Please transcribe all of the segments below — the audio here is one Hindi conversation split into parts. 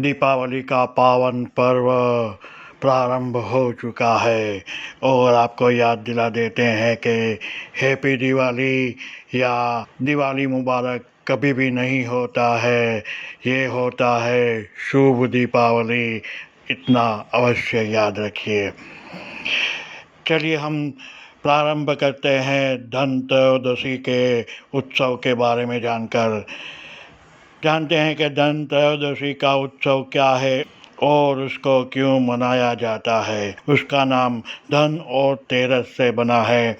दीपावली का पावन पर्व प्रारंभ हो चुका है और आपको याद दिला देते हैं कि हैप्पी दिवाली या दिवाली मुबारक कभी भी नहीं होता है, ये होता है शुभ दीपावली। इतना अवश्य याद रखिए। चलिए हम प्रारंभ करते हैं धनत्रयोदशी के उत्सव के बारे में जानते हैं कि धनत्रयोदशी का उत्सव क्या है और उसको क्यों मनाया जाता है। उसका नाम धन और तेरस से बना है।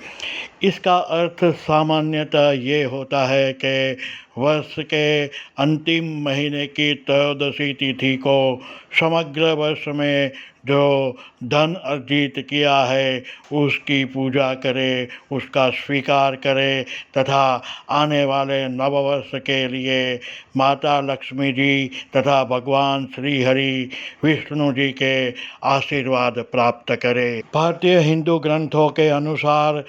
इसका अर्थ सामान्यतः ये होता है कि वर्ष के अंतिम महीने की त्रयोदशी तिथि को समग्र वर्ष में जो धन अर्जित किया है उसकी पूजा करे, उसका स्वीकार करे तथा आने वाले नववर्ष के लिए माता लक्ष्मी जी तथा भगवान श्री हरि विष्णु जी के आशीर्वाद प्राप्त करे। भारतीय हिंदू ग्रंथों के अनुसार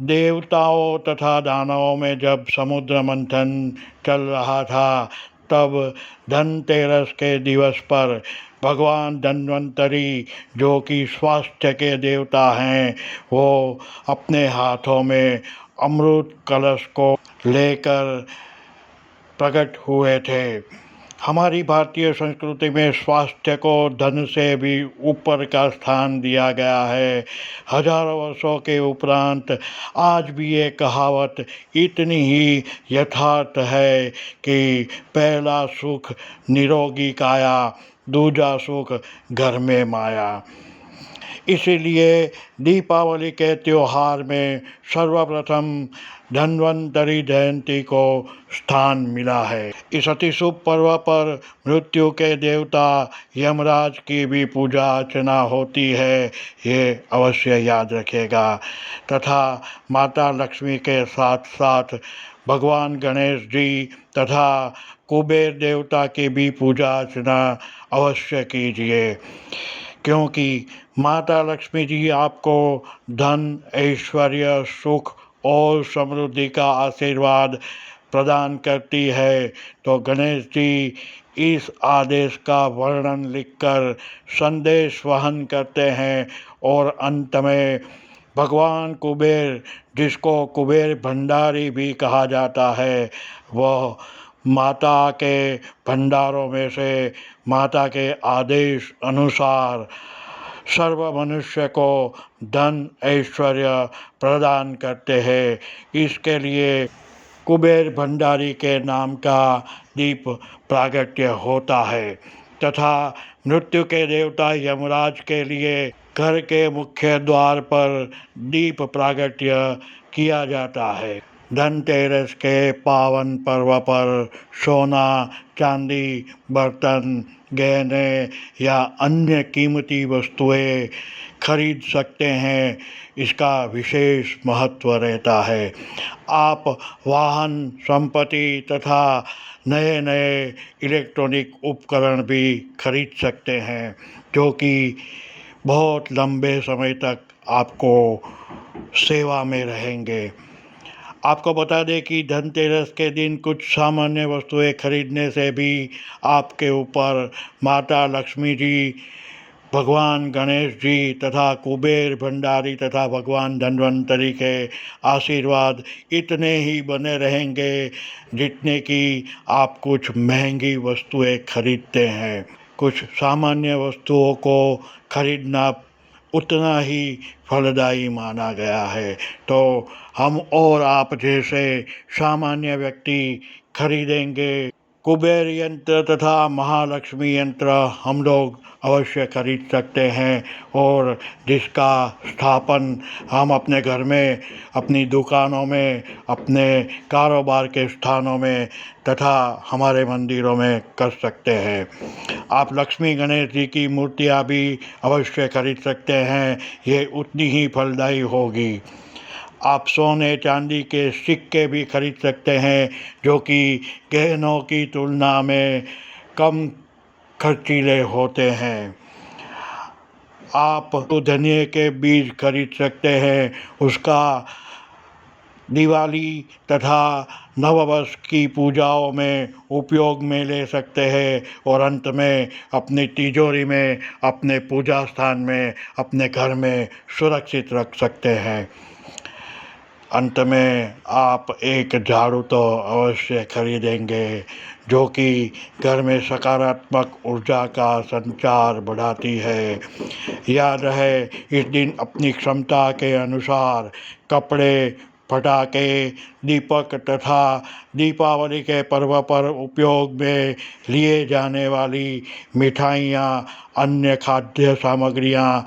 देवताओं तथा दानवों में जब समुद्र मंथन चल रहा था तब धनतेरस के दिवस पर भगवान धन्वंतरी जो कि स्वास्थ्य के देवता हैं, वो अपने हाथों में अमृत कलश को लेकर प्रकट हुए थे। हमारी भारतीय संस्कृति में स्वास्थ्य को धन से भी ऊपर का स्थान दिया गया है। हजारों वर्षों के उपरांत आज भी ये कहावत इतनी ही यथार्थ है कि पहला सुख निरोगी काया, दूजा सुख घर में माया। इसीलिए दीपावली के त्योहार में सर्वप्रथम धन्वंतरी जयंती को स्थान मिला है। इस अति शुभ पर्व पर मृत्यु के देवता यमराज की भी पूजा अर्चना होती है, ये अवश्य याद रखिएगा। तथा माता लक्ष्मी के साथ साथ भगवान गणेश जी तथा कुबेर देवता की भी पूजा अर्चना अवश्य कीजिए, क्योंकि माता लक्ष्मी जी आपको धन, ऐश्वर्य, सुख और समृद्धि का आशीर्वाद प्रदान करती है। तो गणेश जी इस आदेश का वर्णन लिखकर संदेश वहन करते हैं और अंत में भगवान कुबेर, जिसको कुबेर भंडारी भी कहा जाता है, वह माता के भंडारों में से माता के आदेश अनुसार सर्व मनुष्य को धन ऐश्वर्य प्रदान करते हैं। इसके लिए कुबेर भंडारी के नाम का दीप प्रागट्य होता है तथा मृत्यु के देवता यमराज के लिए घर के मुख्य द्वार पर दीप प्रागट्य किया जाता है। धनतेरस के पावन पर्व पर सोना, चांदी, बर्तन, गहने या अन्य कीमती वस्तुएं खरीद सकते हैं। इसका विशेष महत्व रहता है। आप वाहन, संपत्ति तथा नए नए इलेक्ट्रॉनिक उपकरण भी खरीद सकते हैं, जो कि बहुत लंबे समय तक आपको सेवा में रहेंगे। आपको बता दें कि धनतेरस के दिन कुछ सामान्य वस्तुएं खरीदने से भी आपके ऊपर माता लक्ष्मी जी, भगवान गणेश जी तथा कुबेर भंडारी तथा भगवान धन्वंतरी के आशीर्वाद इतने ही बने रहेंगे जितने कि आप कुछ महंगी वस्तुएं खरीदते हैं। कुछ सामान्य वस्तुओं को खरीदना उतना ही फलदायी माना गया है। तो हम और आप जैसे सामान्य व्यक्ति खरीदेंगे कुबेर यंत्र तथा महालक्ष्मी यंत्र हम लोग अवश्य खरीद सकते हैं और जिसका स्थापन हम अपने घर में, अपनी दुकानों में, अपने कारोबार के स्थानों में तथा हमारे मंदिरों में कर सकते हैं। आप लक्ष्मी गणेश जी की मूर्तियाँ भी अवश्य खरीद सकते हैं, ये उतनी ही फलदायी होगी। आप सोने चांदी के सिक्के भी खरीद सकते हैं, जो कि गहनों की तुलना में कम खर्चीले होते हैं। आप धनिये के बीज खरीद सकते हैं, उसका दिवाली तथा नववर्ष की पूजाओं में उपयोग में ले सकते हैं और अंत में अपनी तिजोरी में, अपने पूजा स्थान में, अपने घर में सुरक्षित रख सकते हैं। अंत में आप एक झाड़ू तो अवश्य खरीदेंगे जो कि घर में सकारात्मक ऊर्जा का संचार बढ़ाती है। याद रहे, इस दिन अपनी क्षमता के अनुसार कपड़े, पटाखे, दीपक तथा दीपावली के पर्व पर उपयोग में लिए जाने वाली मिठाइयाँ, अन्य खाद्य सामग्रियाँ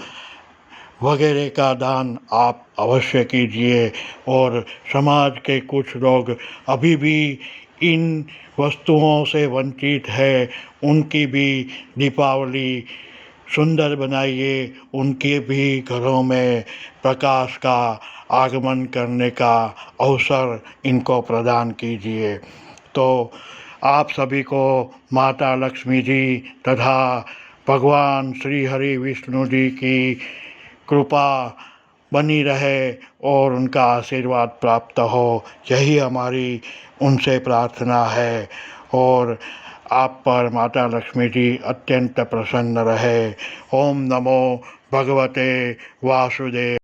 वगैरह का दान आप अवश्य कीजिए। और समाज के कुछ लोग अभी भी इन वस्तुओं से वंचित है, उनकी भी दीपावली सुंदर बनाइए, उनके भी घरों में प्रकाश का आगमन करने का अवसर इनको प्रदान कीजिए। तो आप सभी को माता लक्ष्मी जी तथा भगवान श्री हरि विष्णु जी की कृपा बनी रहे और उनका आशीर्वाद प्राप्त हो, यही हमारी उनसे प्रार्थना है। और आप पर माता लक्ष्मी जी अत्यंत प्रसन्न रहे। ओम नमो भगवते वासुदेव।